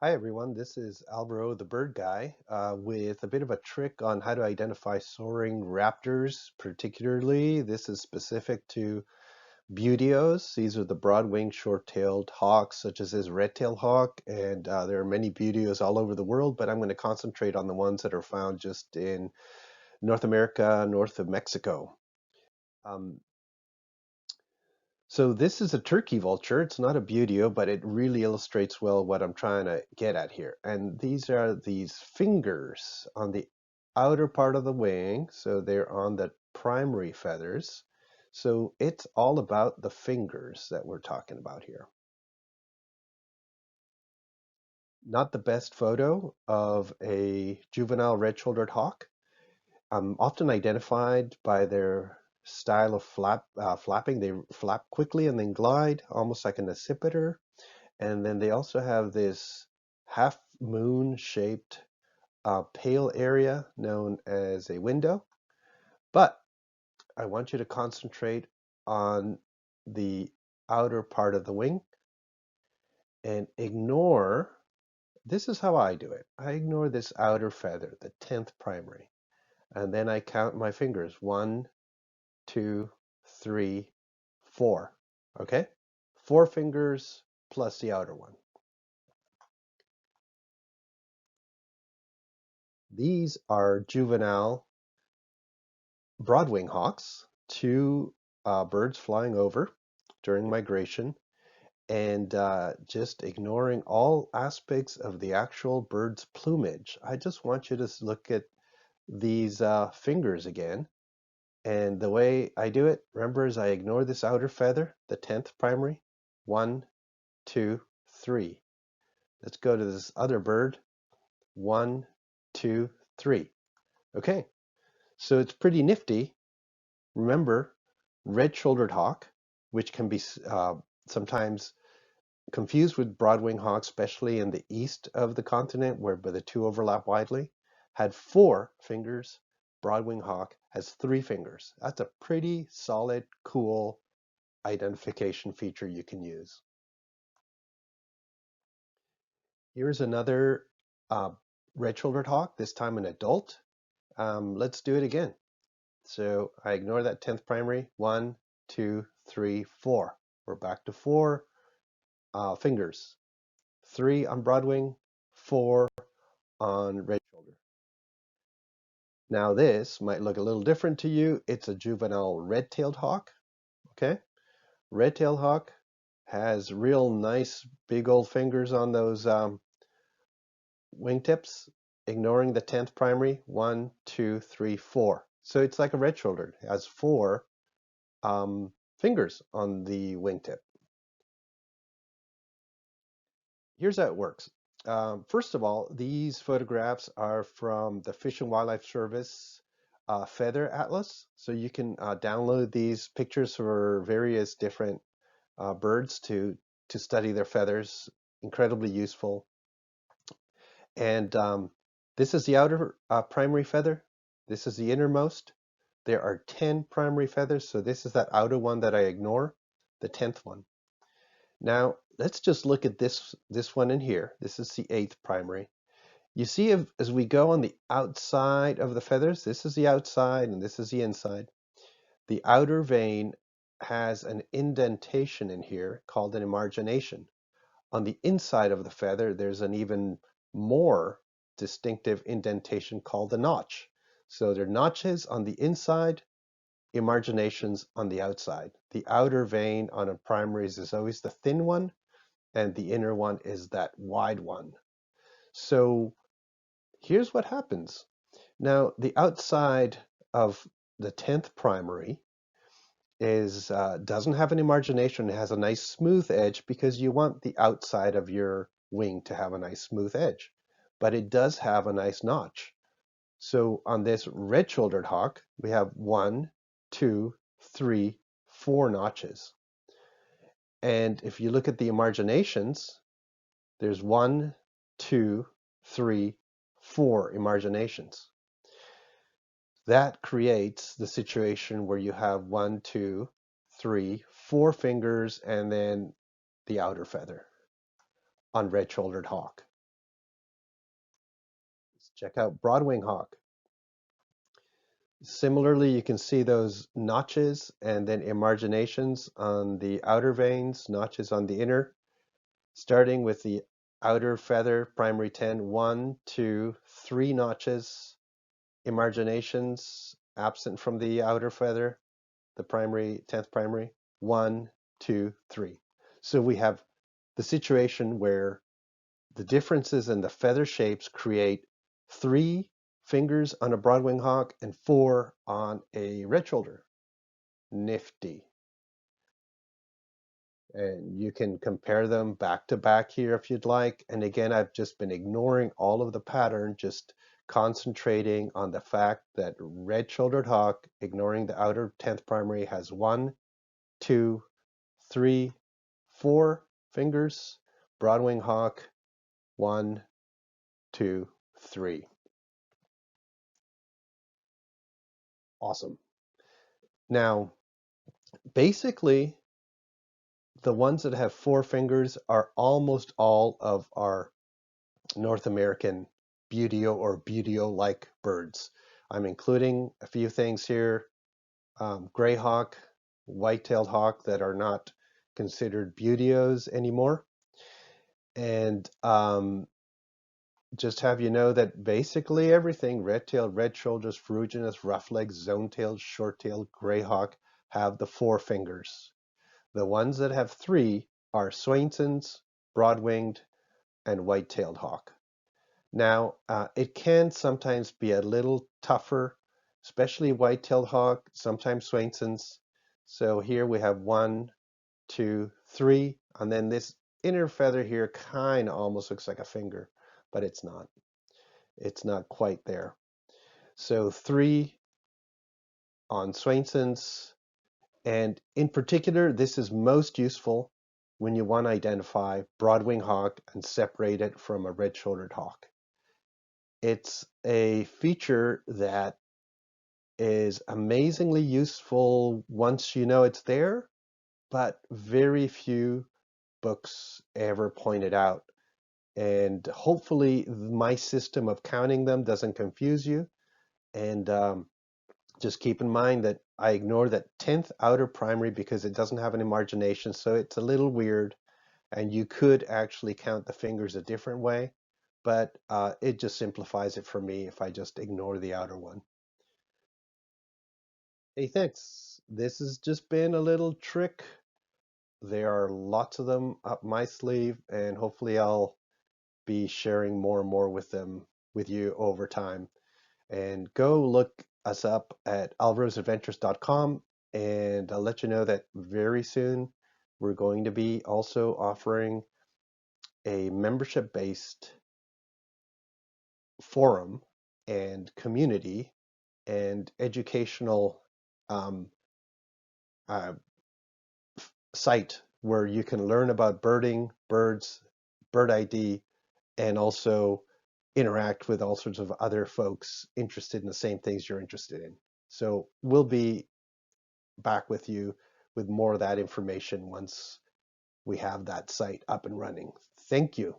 Hi everyone, this is Alvaro the bird guy with a bit of a trick on how to identify soaring raptors. Particularly, this is specific to buteos. These are the broad-winged short-tailed hawks, such as this red-tailed hawk, and there are many buteos all over the world, but I'm going to concentrate on the ones that are found just in North America, north of Mexico. Um, So this is a turkey vulture. It's not a buteo, but it really illustrates well what I'm trying to get at here. And these are these fingers on the outer part of the wing. So they're on the primary feathers. So it's all about the fingers that we're talking about here. Not the best photo of a juvenile red-shouldered hawk. Often identified by their style of flapping. They flap quickly and then glide, almost like an accipiter. And then they also have this half moon shaped pale area known as a window. But I want you to concentrate on the outer part of the wing and ignore. This is how I do it. I ignore this outer feather, the 10th primary. And then I count my fingers. 1, 2, 3, 4. Okay? 4 fingers plus the outer one. These are juvenile Broadwing hawks, two birds flying over during migration and just ignoring all aspects of the actual bird's plumage. I just want you to look at these fingers again. And the way I do it, remember, is I ignore this outer feather, the 10th primary. 1, 2, 3. Let's go to this other bird. 1, 2, 3. Okay, so it's pretty nifty. Remember, red-shouldered hawk, which can be sometimes confused with broadwing hawk, especially in the east of the continent where the two overlap widely, had 4 fingers. Broadwing hawk has 3 fingers. That's a pretty solid, cool identification feature you can use. Here's another uh, red-shouldered hawk, this time an adult. Let's do it again. So I ignore that 10th primary. 1, 2, 3, 4. We're back to 4 fingers. 3 on broadwing, 4 on red shoulder. Now this might look a little different to you. It's a juvenile red-tailed hawk. Okay, red-tailed hawk has real nice big old fingers on those wingtips, ignoring the 10th primary. 1, 2, 3, 4. So it's like a red-shouldered. It has 4 fingers on the wingtip. Here's how it works. First of all, these photographs are from the Fish and Wildlife Service Feather Atlas. So you can download these pictures for various different birds to study their feathers. Incredibly useful. And this is the outer primary feather. This is the innermost. There are 10 primary feathers, so this is that outer one that I ignore, the 10th one. Now, let's just look at this one in here. This is the 8th primary. You see, as we go on the outside of the feathers, this is the outside and this is the inside. The outer vein has an indentation in here called an emargination. On the inside of the feather, there's an even more distinctive indentation called a notch. So there are notches on the inside, emarginations on the outside. The outer vein on a primaries is always the thin one, and the inner one is that wide one. So here's what happens. Now, the outside of the 10th primary is doesn't have any margination. It has a nice smooth edge because you want the outside of your wing to have a nice smooth edge. But it does have a nice notch. So on this red-shouldered hawk, we have 1, 2, 3, 4 notches. And if you look at the emarginations, there's 1, 2, 3, 4 emarginations. That creates the situation where you have 1, 2, 3, 4 fingers and then the outer feather on red-shouldered hawk. Check out Broadwing Hawk. Similarly, you can see those notches and then emarginations on the outer veins, notches on the inner, starting with the outer feather, primary 10, 1, 2, 3 notches, emarginations absent from the outer feather, the primary, 10th primary, 1, 2, 3. So we have the situation where the differences in the feather shapes create 3 fingers on a Broadwing hawk and 4 on a red shoulder. Nifty. And you can compare them back to back here if you'd like. And again, I've just been ignoring all of the pattern, just concentrating on the fact that red-shouldered hawk, ignoring the outer 10th primary, has 1, 2, 3, 4 fingers. Broadwing hawk, 1, 2, 3. Awesome. Now, basically, the ones that have 4 fingers are almost all of our North American buteo or buteo-like birds. I'm including a few things here, gray hawk, white-tailed hawk that are not considered buteos anymore. And just have you know that basically everything, red-tailed, red shoulders, ferruginous, rough-legged, zone-tailed, short-tailed, gray hawk, have the 4 fingers. The ones that have 3 are Swainson's, broad-winged, and white-tailed hawk. Now, it can sometimes be a little tougher, especially white-tailed hawk, sometimes Swainson's. So here we have 1, 2, 3, and then this inner feather here kind of almost looks like a finger, but it's not. It's not quite there. So 3 on Swainson's, and in particular, this is most useful when you want to identify broadwing hawk and separate it from a red-shouldered hawk. It's a feature that is amazingly useful once you know it's there, but very few books ever point it out. And hopefully my system of counting them doesn't confuse you. And just keep in mind that I ignore that 10th outer primary because it doesn't have an emargination, so it's a little weird. And you could actually count the fingers a different way, but it just simplifies it for me if I just ignore the outer one. Hey, thanks. This has just been a little trick. There are lots of them up my sleeve, and hopefully I'll be sharing more and more with them with you over time. And go look us up at alvarosadventures.com, and I'll let you know that very soon we're going to be also offering a membership-based forum and community and educational um, uh, site where you can learn about birding, birds, bird ID, and also interact with all sorts of other folks interested in the same things you're interested in. So we'll be back with you with more of that information once we have that site up and running. Thank you.